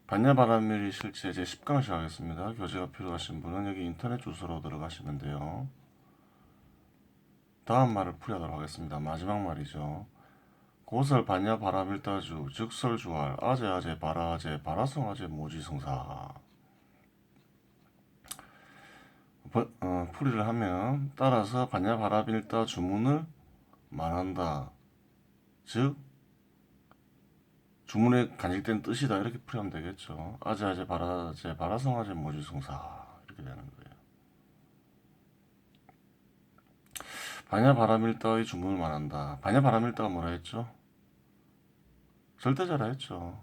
반야바라밀이 실제 제 10강을 시작하겠습니다. 교재가 필요하신 분은 여기 인터넷 주소로 들어가시면 돼요. 다음 말을 풀이하도록 하겠습니다. 마지막 말이죠. 고설 반야바라밀다주 즉설주할 아제아제 바라아제 바라성아제 모지성사. 풀이를 하면 따라서 반야바라밀다 주문을 말한다. 즉 주문에 간직된 뜻이다, 이렇게 풀이하면 되겠죠. 아제아제 바라아제 바라성아제 모지성사, 이렇게 되는 거예요. 반야바라밀다의 주문을 말한다. 반야바라밀다가 뭐라 했죠? 절대자라 했죠.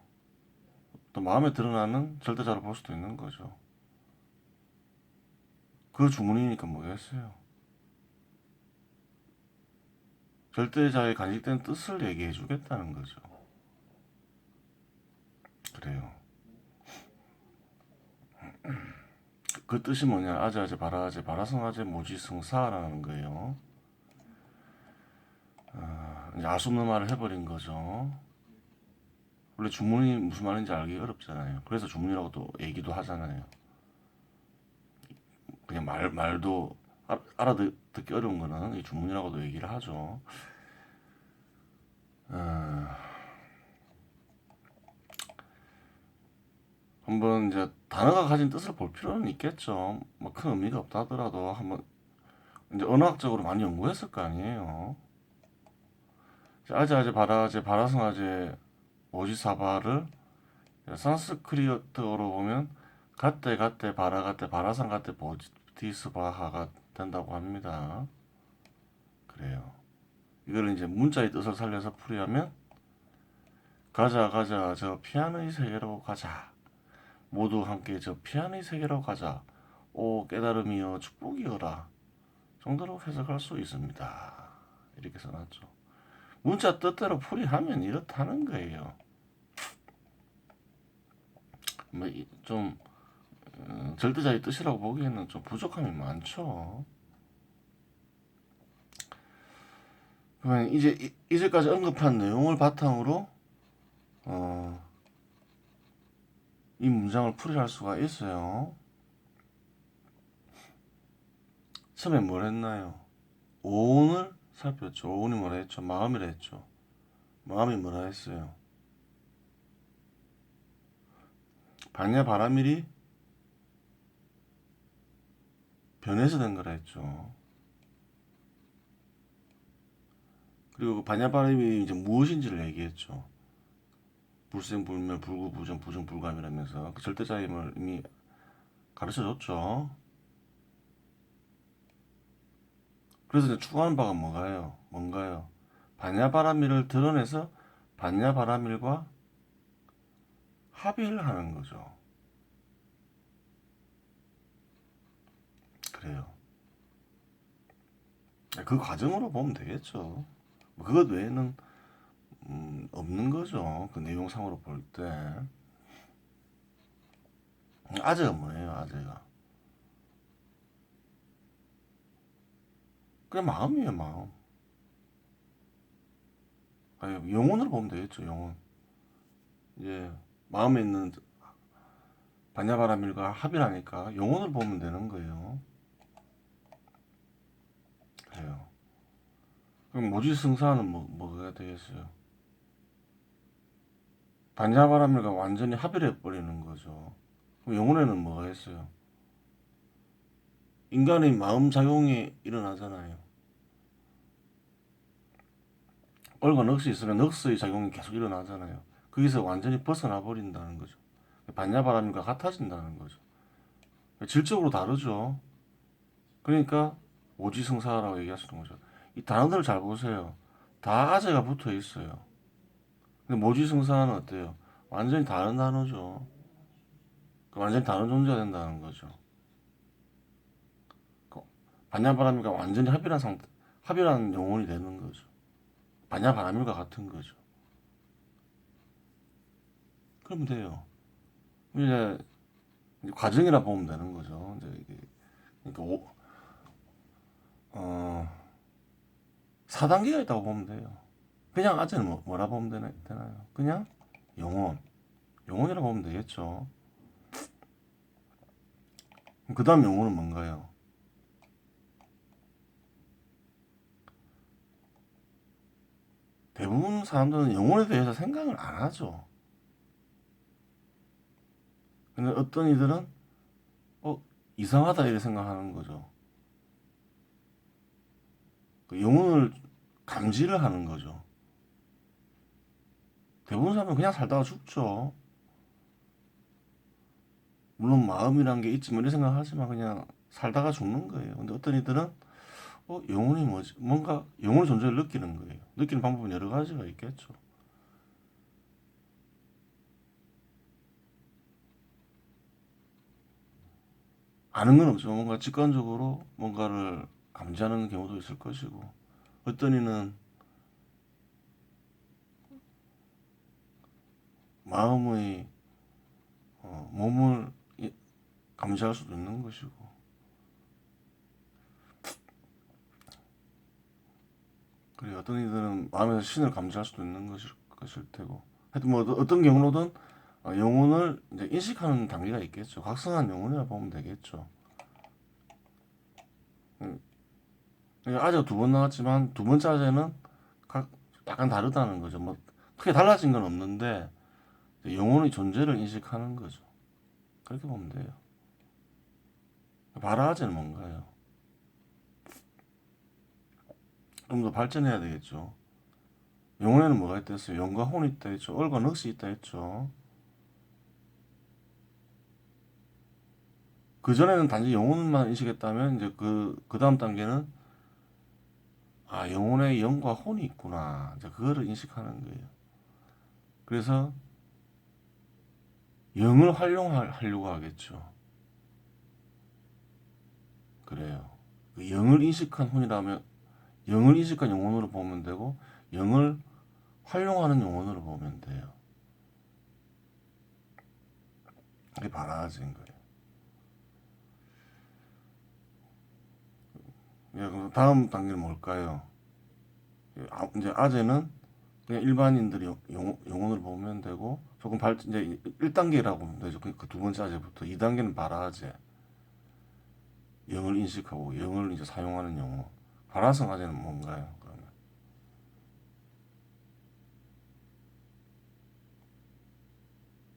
또 마음에 드러나는 절대자로 볼 수도 있는 거죠. 그 주문이니까 뭐겠어요? 절대자의 간직된 뜻을 얘기해 주겠다는 거죠. 그래요. 그 뜻이 뭐냐? 아제아제 바라아제 바라성아제 모지승사라는 거예요. 이제 알 수 없는 말을 해버린 거죠. 원래 주문이 무슨 말인지 알기 어렵잖아요. 그래서 주문이라고 또 얘기도 하잖아요. 그냥 말도 알아듣기 어려운 거는 이 주문이라고도 얘기를 하죠. 한번 이제 단어가 가진 뜻을 볼 필요는 있겠죠. 뭐 큰 의미가 없다 하더라도 한번 이제 언어학적으로 많이 연구했을 거 아니에요. 아제아제 바라아제 바라성아제 오지사바를 산스크리트어로 보면 갓데 갓데 바라 갓데 바라상 갓데 보디스바하가 된다고 합니다. 그래요. 이걸 이제 문자의 뜻을 살려서 풀이하면 가자 가자 저 피아노의 세계로 가자, 모두 함께 저 피아노의 세계로 가자, 오 깨달음이여 축복이여라 정도로 해석할 수 있습니다. 이렇게 써놨죠. 문자 뜻대로 풀이하면 이렇다는 거예요. 뭐좀 절대자의 뜻이라고 보기에는 좀 부족함이 많죠. 그러면 이제 이제까지 언급한 내용을 바탕으로 이 문장을 풀이할 수가 있어요. 처음에 뭘 했나요? 오온을 살폈죠. 오온이 뭐라 했죠? 마음이라 했죠. 마음이 뭐라 했어요? 반야 바라밀이 변해서 된 거라 했죠. 그리고 그 반야 바라밀이 이제 무엇인지를 얘기했죠. 불생불멸 불구부전 부정불감이라면서 그 절대자임을 이미 가르쳐줬죠. 그래서 이제 추구하는 바가 뭔가요? 반야바라밀을 드러내서 반야바라밀과 합의를 하는 거죠. 그래요. 그 과정으로 보면 되겠죠. 뭐 그것 외에는 없는 거죠. 그 내용상으로 볼 때. 아재가 뭐예요? 아재가 그냥 마음이에요. 마음. 아니, 영혼으로 보면 되겠죠. 영혼. 이제 마음에 있는 반야바라밀과 합의를 하니까 영혼을 보면 되는 거예요. 그래요. 그럼 모지승사는 뭐가 되겠어요? 반야바라밀과 완전히 합의를 해버리는 거죠. 그럼 영혼에는 뭐가 있어요? 인간의 마음 작용이 일어나잖아요. 얼과 넋이 있으면 넋의 작용이 계속 일어나잖아요. 거기서 완전히 벗어나 버린다는 거죠. 반야바람과 같아진다는 거죠. 질적으로 다르죠. 그러니까 오지승사라고 얘기하시는 거죠. 이 단어들을 잘 보세요. 다 아재가 붙어 있어요. 근데 모지승사는 어때요? 완전히 다른 단어죠. 완전히 다른 존재가 된다는 거죠. 반야바람과 완전히 합의란 영혼이 되는 거죠. 반야바람일과 같은 거죠. 그러면 돼요. 이제 과정이라 보면 되는 거죠. 이제 이게 그러니까 4단계가 있다고 보면 돼요. 그냥 아재는 뭐라 보면 되나요? 그냥 영혼, 영혼이라고 보면 되겠죠. 그 다음 영혼은 뭔가요? 대부분 사람들은 영혼에 대해서 생각을 안 하죠. 근데 어떤 이들은 이상하다 이렇게 생각하는 거죠. 그 영혼을 감지를 하는 거죠. 대부분 사람은 그냥 살다가 죽죠. 물론 마음이란 게 있지 뭐 이런 생각하지만 그냥 살다가 죽는 거예요. 근데 어떤 이들은 영혼이 뭐지? 뭔가 영혼의 존재를 느끼는 거예요. 느끼는 방법은 여러 가지가 있겠죠. 아는 건 없지만 뭔가 직관적으로 뭔가를 감지하는 경우도 있을 것이고 어떤 이는 마음의 몸을 감지할 수도 있는 것이고 그리고 어떤 이들은 마음에서 신을 감지할 수도 있는 것일 테고 하여튼 뭐 어떤 경우로든 영혼을 이제 인식하는 단계가 있겠죠. 각성한 영혼이라 보면 되겠죠. 음, 아재가 두 번 나왔지만 두 번째 아재는 약간 다르다는 거죠. 뭐 크게 달라진 건 없는데 영혼의 존재를 인식하는 거죠. 그렇게 보면 돼요. 바라아재는 뭔가요? 좀 더 발전해야 되겠죠. 영혼에는 뭐가 있다 했어요? 영과 혼이 있다 했죠. 얼과 넋이 있다 했죠. 그전에는 단지 영혼만 인식했다면 이제 그 다음 단계는 영혼에 영과 혼이 있구나. 이제 그거를 인식하는 거예요. 그래서 영을 활용하려고 하겠죠. 그래요. 그 영을 인식한 혼이라면 영을 인식한 영혼으로 보면 되고 영을 활용하는 영혼으로 보면 돼요. 그게 바라진 거예요. 그럼 다음 단계는 뭘까요? 이제 아재는 그냥 일반인들이 영혼으로 보면 되고 조금 이제 1단계라고 보면 되죠. 그 두 번째 아재부터 2단계는 바라아재. 영을 인식하고 영을 이제 사용하는 영혼. 바라성 아재는 뭔가요? 그러면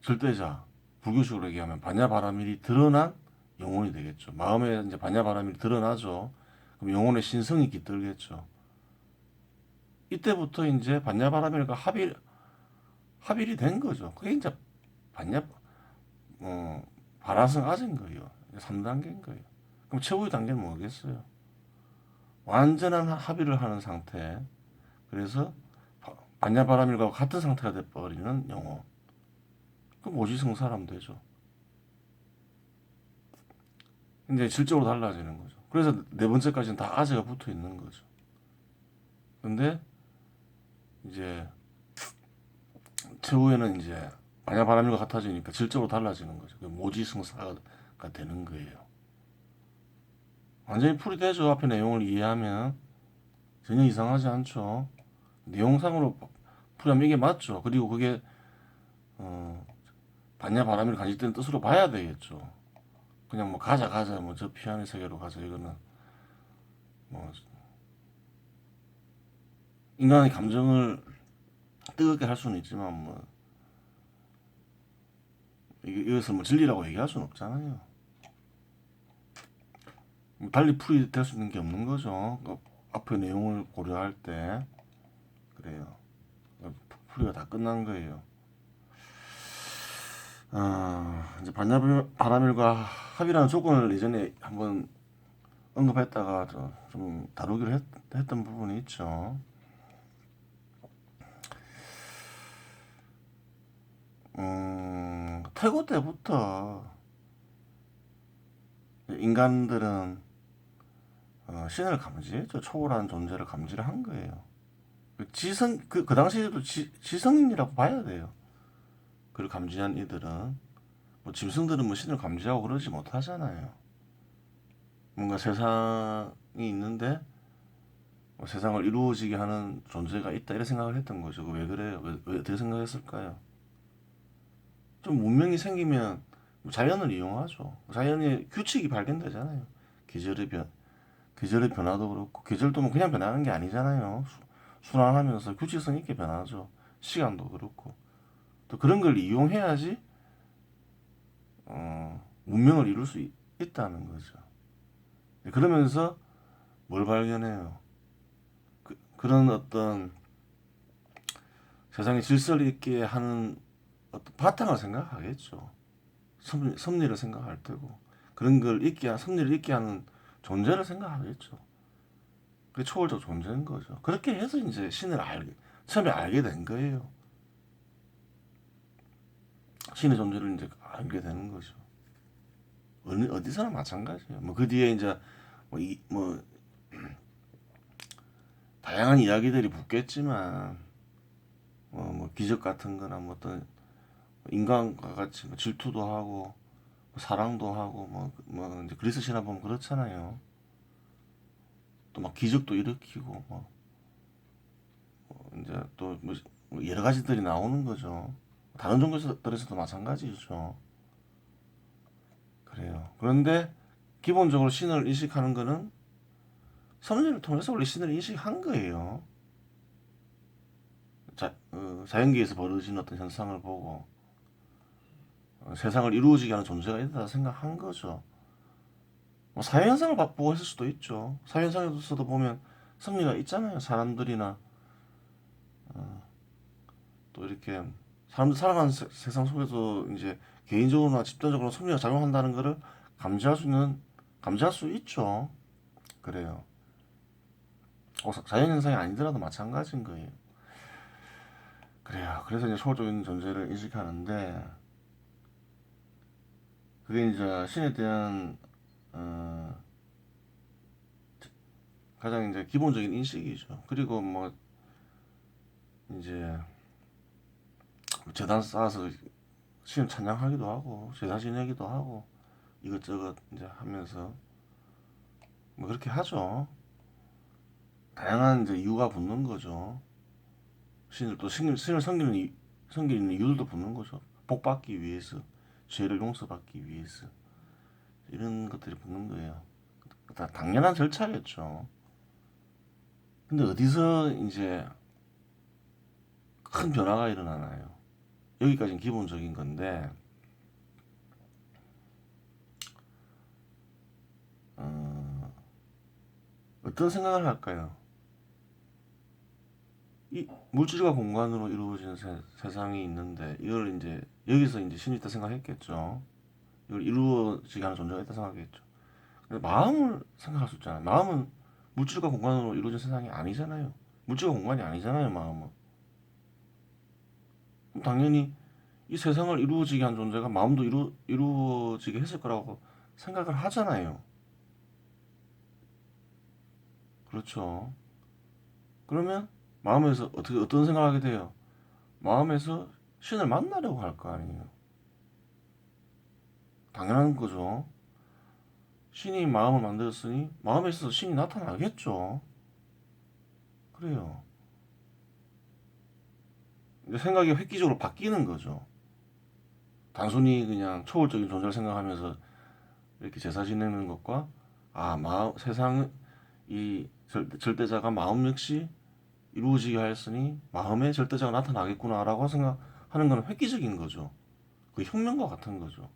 절대자. 불교식으로 얘기하면 반야바라밀이 드러난 영혼이 되겠죠. 마음에 이제 반야바라밀이 드러나죠. 그럼 영혼의 신성이 깃들겠죠. 이때부터 이제 반야바라밀과 합일이 된 거죠. 그게 이제 반야 바라성 아재인 거예요. 3단계인 거예요. 그럼 최후의 단계는 뭐겠어요? 완전한 합의를 하는 상태. 그래서 반야바라밀과 같은 상태가 돼버리는 영혼. 그럼 오지성사람 되죠. 이제 질적으로 달라지는 거죠. 그래서 네 번째까지는 다 아재가 붙어 있는 거죠. 근데 이제 최후에는 이제 반야바라밀과 같아지니까 질적으로 달라지는 거죠. 모지성사가 되는 거예요. 완전히 풀이 되죠. 앞에 내용을 이해하면 전혀 이상하지 않죠. 내용상으로 풀이하면 이게 맞죠. 그리고 그게 반야바라밀 간직되는 뜻으로 봐야 되겠죠. 그냥 뭐 가자 뭐 저 피아노 세계로 가자 이거는 뭐 인간의 감정을 뜨겁게 할 수는 있지만 뭐 이것을 뭐 진리라고 얘기할 수는 없잖아요. 뭐 달리 풀이될 수 있는 게 없는 거죠. 그 앞의 내용을 고려할 때 그래요. 풀이가 다 끝난 거예요. 이제 반야바라밀과 합의라는 조건을 예전에 한번 언급했다가 좀 다루기로 했던 부분이 있죠. 태고 때부터 인간들은 신을 감지했죠. 초월한 존재를 감지를 한 거예요. 그 당시에도 지성인이라고 봐야 돼요. 그걸 감지한 이들은 뭐 짐승들은 뭐 신을 감지하고 그러지 못하잖아요. 뭔가 세상이 있는데 뭐 세상을 이루어지게 하는 존재가 있다 이런 생각을 했던 거죠. 왜 그래요? 왜 어떻게 생각했을까요? 좀 문명이 생기면 자연을 이용하죠. 자연의 규칙이 발견되잖아요. 계절의 변 계절의 변화도 그렇고 계절도 뭐 그냥 변하는 게 아니잖아요. 순환하면서 규칙성 있게 변하죠. 시간도 그렇고 또 그런 걸 이용해야지 문명을 이룰 수 있다는 거죠. 그러면서 뭘 발견해요? 그런 어떤 세상의 질서를 있게 하는 어떤 바탕을 생각하겠죠. 섭리를 생각할 테고 그런 걸 섭리를 있게 하는 존재를 생각하겠죠. 그게 초월적 존재인 거죠. 그렇게 해서 이제 처음에 알게 된 거예요. 신의 존재를 이제 알게 되는 거죠. 어디서나 마찬가지예요. 뭐 그 뒤에 이제 뭐 다양한 이야기들이 붙겠지만 뭐 기적 같은 거나 뭐 어떤 인간과 같이 뭐 질투도 하고 뭐 사랑도 하고 뭐 이제 그리스 신화 보면 그렇잖아요. 또 막 기적도 일으키고 이제 또뭐 여러 가지들이 나오는 거죠. 다른 종교들에서도 마찬가지죠. 그래요. 그런데 기본적으로 신을 인식하는 거는 섭리를 통해서 원래 신을 인식한 거예요. 자연계에서 벌어지는 어떤 현상을 보고 세상을 이루어지게 하는 존재가 있다 생각한 거죠. 뭐 사회현상을 보고 했을 수도 있죠. 사회현상에서도 보면 섭리가 있잖아요. 사람들이나 또 이렇게 사람들 살아가는 세상 속에서 이제 개인적으로나 집단적으로 섭리가 작용한다는 것을 감지할 수 있죠. 그래요. 자연현상이 아니더라도 마찬가지인 거예요. 그래요. 그래서 이제 초월적인 존재를 인식하는데 그게 이제 신에 대한 어, 가장 이제 기본적인 인식이죠. 그리고 뭐 이제 재단 쌓아서 신 찬양하기도 하고 제사 지내기도 하고 이것저것 이제 하면서 뭐 그렇게 하죠. 다양한 이제 이유가 붙는 거죠. 신을 섬기는 이유들도 붙는 거죠. 복 받기 위해서, 죄를 용서받기 위해서 이런 것들이 붙는 거예요. 다 당연한 절차겠죠. 근데 어디서 이제 큰 변화가 일어나나요? 여기까지는 기본적인 건데 어떤 생각을 할까요? 이 물질과 공간으로 이루어진 세상이 있는데 이걸 이제 여기서 이제 신이 있다 생각했겠죠. 이걸 이루어지게 하는 존재가 있다 생각했겠죠. 근데 마음을 생각할 수 있잖아요. 마음은 물질과 공간으로 이루어진 세상이 아니잖아요. 물질과 공간이 아니잖아요. 마음은. 그럼 당연히 이 세상을 이루어지게 한 존재가 마음도 이루어지게 했을 거라고 생각을 하잖아요. 그렇죠. 그러면 마음에서 어떤 생각을 하게 돼요? 마음에서 신을 만나려고 할 거 아니에요. 당연한 거죠. 신이 마음을 만들었으니 마음에 있어서 신이 나타나겠죠. 그래요. 이제 생각이 획기적으로 바뀌는 거죠. 단순히 그냥 초월적인 존재를 생각하면서 이렇게 제사 지내는 것과 세상 이 절대자가 마음 역시 이루어지게 하였으니 마음의 절대자가 나타나겠구나라고 생각하는 건 획기적인 거죠. 그 혁명과 같은 거죠.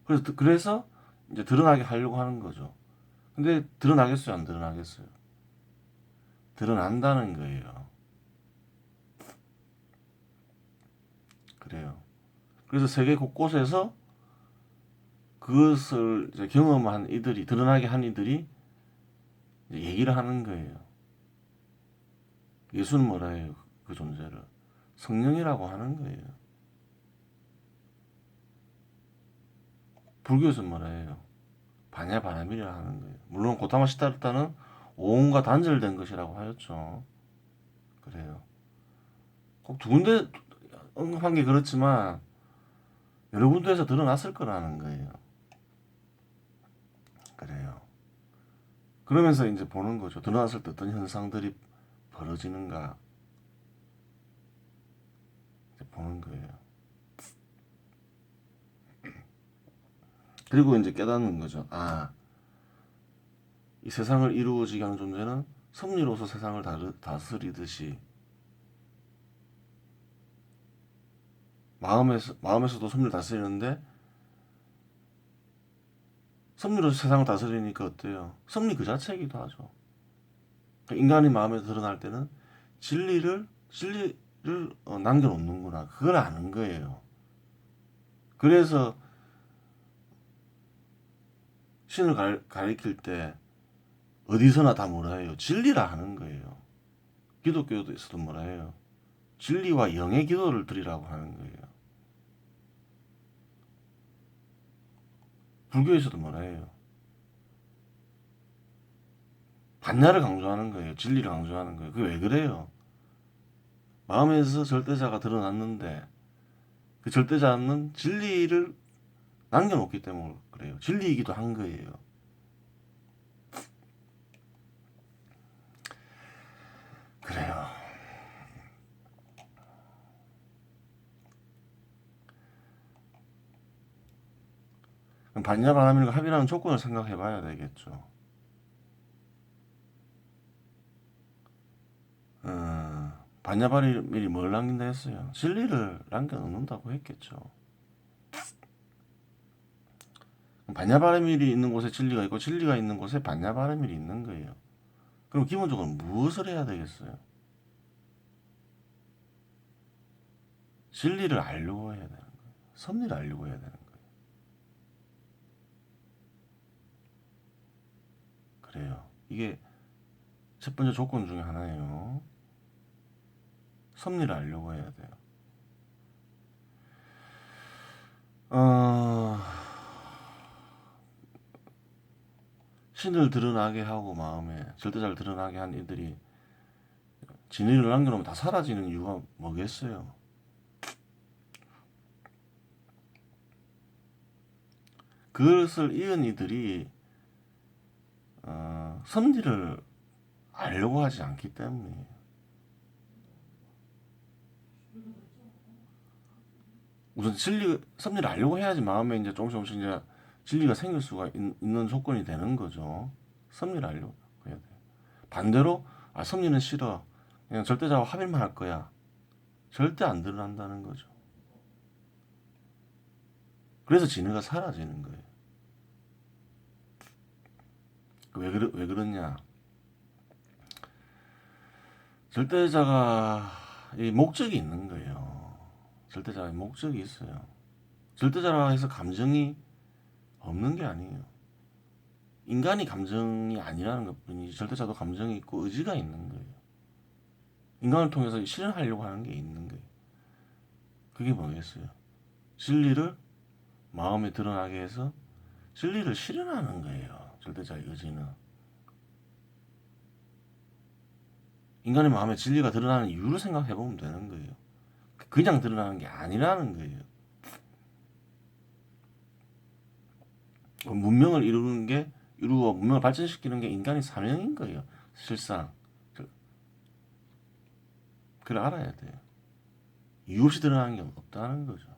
그래서 이제 드러나게 하려고 하는 거죠. 근데 드러나겠어요, 안 드러나겠어요? 드러난다는 거예요. 그래요. 그래서 세계 곳곳에서 그것을 이제 경험한 이들이 드러나게 한 이들이 이제 얘기를 하는 거예요. 예수는 뭐라 해요? 그 존재를 성령이라고 하는 거예요. 불교에서 뭐라 해요? 바냐바람이라 하는 거예요. 물론 고타마 시타르타는 오온과 단절된 것이라고 하였죠. 그래요. 꼭 두 군데 언급한 게 그렇지만 여러 군데에서 드러났을 거라는 거예요. 그래요. 그러면서 이제 보는 거죠. 드러났을 때 어떤 현상들이 벌어지는가 이제 보는 거예요. 그리고 이제 깨닫는 거죠. 아, 이 세상을 이루어지게 하는 존재는 섭리로서 세상을 다스리듯이 마음에서도 섭리를 다스리는데 섭리로서 세상을 다스리니까 어때요? 섭리 그 자체이기도 하죠. 그러니까 인간이 마음에 드러날 때는 진리를 남겨놓는구나. 그걸 아는 거예요. 그래서 신을 가리킬 때 어디서나 다 뭐라 해요? 진리라 하는 거예요. 기독교에서도 뭐라 해요? 진리와 영의 기도를 드리라고 하는 거예요. 불교에서도 뭐라 해요? 반야를 강조하는 거예요. 진리를 강조하는 거예요. 그게 왜 그래요? 마음에서 절대자가 드러났는데 그 절대자는 진리를 남겨놓기 때문에 그래요. 진리이기도 한 거예요. 그래요. 그럼 반야바라밀과 합의라는 조건을 생각해 봐야 되겠죠. 반야바라밀이 뭘 남긴다 했어요? 진리를 남겨놓는다고 했겠죠. 반야바라밀이 있는 곳에 진리가 있고 진리가 있는 곳에 반야바라밀이 있는 거예요. 그럼 기본적으로 무엇을 해야 되겠어요? 진리를 알려고 해야 되는 거예요. 섭리를 알려고 해야 되는 거예요. 그래요. 이게 첫 번째 조건 중에 하나예요. 섭리를 알려고 해야 돼요. 신을 드러나게 하고 마음에 절대자를 드러나게 한 이들이 진리를 남겨놓으면 다 사라지는 이유가 뭐겠어요? 그것을 이은 이들이 섭리를 알려고 하지 않기 때문에 우선 섭리를 알려고 해야지 마음에 이제 조금씩 이제 진리가 생길 수가 있는 조건이 되는 거죠. 섭리를 알려고 해야 돼요. 반대로 섭리는 싫어. 그냥 절대자와 합일만 할 거야. 절대 안 드러난다는 거죠. 그래서 진리가 사라지는 거예요. 왜 그러냐? 절대자가 이 목적이 있는 거예요. 절대자의 목적이 있어요. 절대자라 해서 감정이 없는 게 아니에요. 인간이 감정이 아니라는 것뿐이지 절대자도 감정이 있고 의지가 있는 거예요. 인간을 통해서 실현하려고 하는 게 있는 거예요. 그게 뭐겠어요? 진리를 마음에 드러나게 해서 진리를 실현하는 거예요. 절대자의 의지는. 인간의 마음에 진리가 드러나는 이유를 생각해 보면 되는 거예요. 그냥 드러나는 게 아니라는 거예요. 문명을 이루어 문명을 발전시키는 게 인간의 사명인 거예요. 실상. 그걸 알아야 돼요. 이유 없이 드러나는 게 없다는 거죠.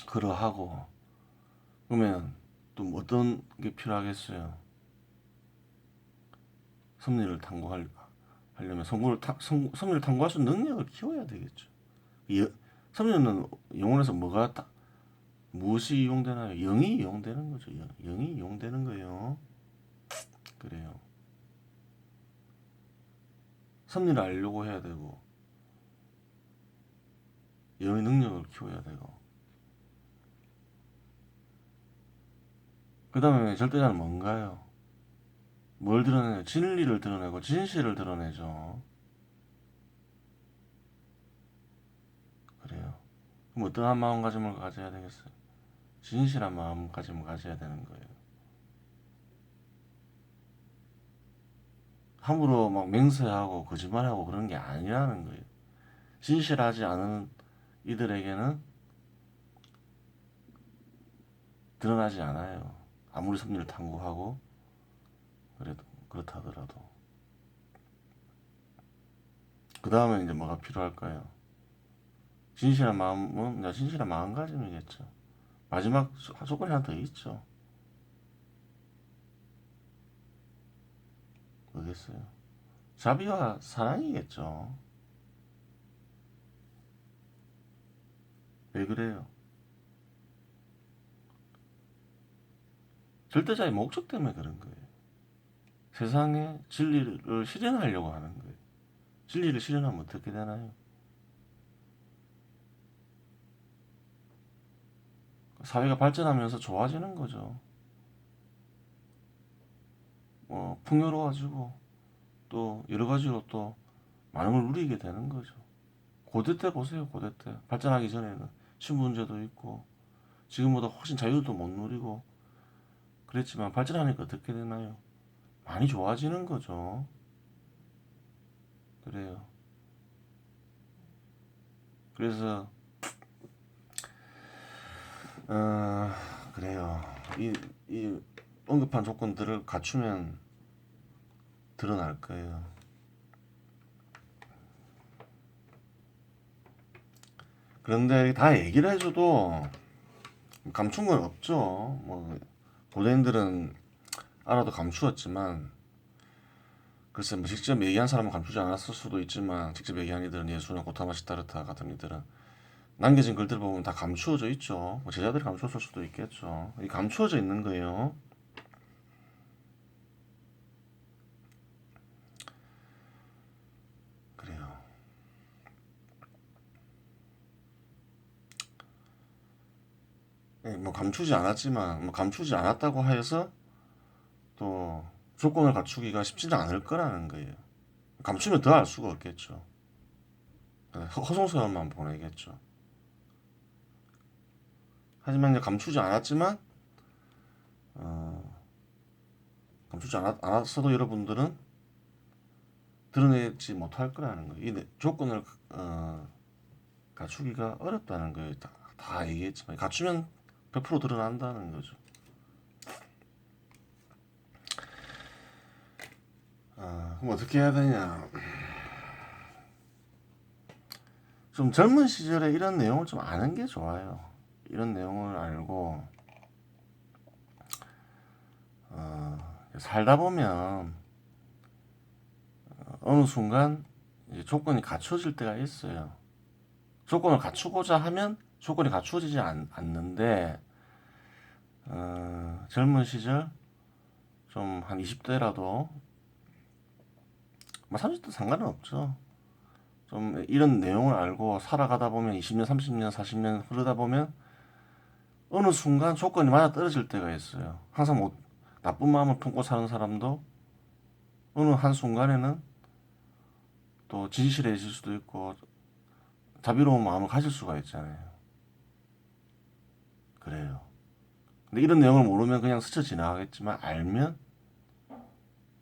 그러하고 그러면 또 어떤 게 필요하겠어요? 섭리를 탐구하려면 섭리를 탐구할 수 있는 능력을 키워야 되겠죠. 섭리는 영혼에서 무엇이 이용되나요? 영이 이용되는 거죠. 영이 이용되는 거예요. 그래요. 섭리를 알려고 해야 되고 영의 능력을 키워야 되고 그 다음에 절대자는 뭔가요? 뭘 드러내냐? 진리를 드러내고 진실을 드러내죠. 그래요. 그럼 어떠한 마음가짐을 가져야 되겠어요? 진실한 마음가짐을 가져야 되는 거예요. 함부로 막 맹세하고 거짓말하고 그런 게 아니라는 거예요. 진실하지 않은 이들에게는 드러나지 않아요. 아무리 섭리를 탐구하고 그래도 그렇다 하더라도. 그 다음에 이제 뭐가 필요할까요? 진실한 마음은 그냥 진실한 마음가짐이겠죠. 마지막 조건이 하나 더 있죠. 뭐겠어요? 자비와 사랑이겠죠. 왜 그래요? 절대자의 목적 때문에 그런 거예요. 세상에 진리를 실현하려고 하는 거예요. 진리를 실현하면 어떻게 되나요? 사회가 발전하면서 좋아지는 거죠. 풍요로워지고 또 여러 가지로 또 많은 걸 누리게 되는 거죠. 고대 때 보세요. 고대 때 발전하기 전에는 신분제도 있고 지금보다 훨씬 자유도 못 누리고 그랬지만 발전하니까 어떻게 되나요? 많이 좋아지는 거죠. 그래요. 그래서 어, 그래요. 이 언급한 조건들을 갖추면 드러날 거예요. 그런데 다 얘기를 해줘도 감춘 건 없죠. 뭐 고대인들은 알아도 감추었지만 글쎄 뭐 직접 얘기한 사람은 감추지 않았을 수도 있지만 직접 얘기한 이들은 예수는 고타마 시타르타 같은 이들은 남겨진 글들 보면 다 감추어져 있죠. 뭐 제자들이 감추었을 수도 있겠죠. 이 감추어져 있는 거예요. 그래요. 뭐 감추지 않았지만 뭐 감추지 않았다고 해서 또 조건을 갖추기가 쉽지는 않을 거라는 거예요. 감추면 더 알 수가 없겠죠. 허송세월만 보내겠죠. 하지만 이제 감추지 않았지만 감추지 않았어도 여러분들은 드러내지 못할 거라는 거예요. 이 조건을 갖추기가 어렵다는 거예요. 다 얘기했지만 갖추면 100% 드러난다는 거죠. 그럼 어떻게 해야 되냐? 좀 젊은 시절에 이런 내용을 좀 아는 게 좋아요. 이런 내용을 알고 살다 보면 어느 순간 이제 조건이 갖춰질 때가 있어요. 조건을 갖추고자 하면 조건이 갖추어지지 않는데 젊은 시절 좀 한 20대라도 뭐 30대 상관은 없죠. 좀 이런 내용을 알고 살아가다 보면 20년, 30년, 40년 흐르다 보면 어느 순간 조건이 맞아 떨어질 때가 있어요. 항상 뭐 나쁜 마음을 품고 사는 사람도 어느 한 순간에는 또 진실해질 수도 있고 자비로운 마음을 가질 수가 있잖아요. 그래요. 근데 이런 내용을 모르면 그냥 스쳐 지나가겠지만 알면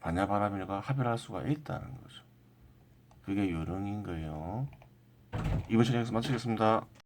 반야바라밀과 합의할 수가 있다는 거죠. 그게 요령인 거예요. 이번 시간에서 마치겠습니다.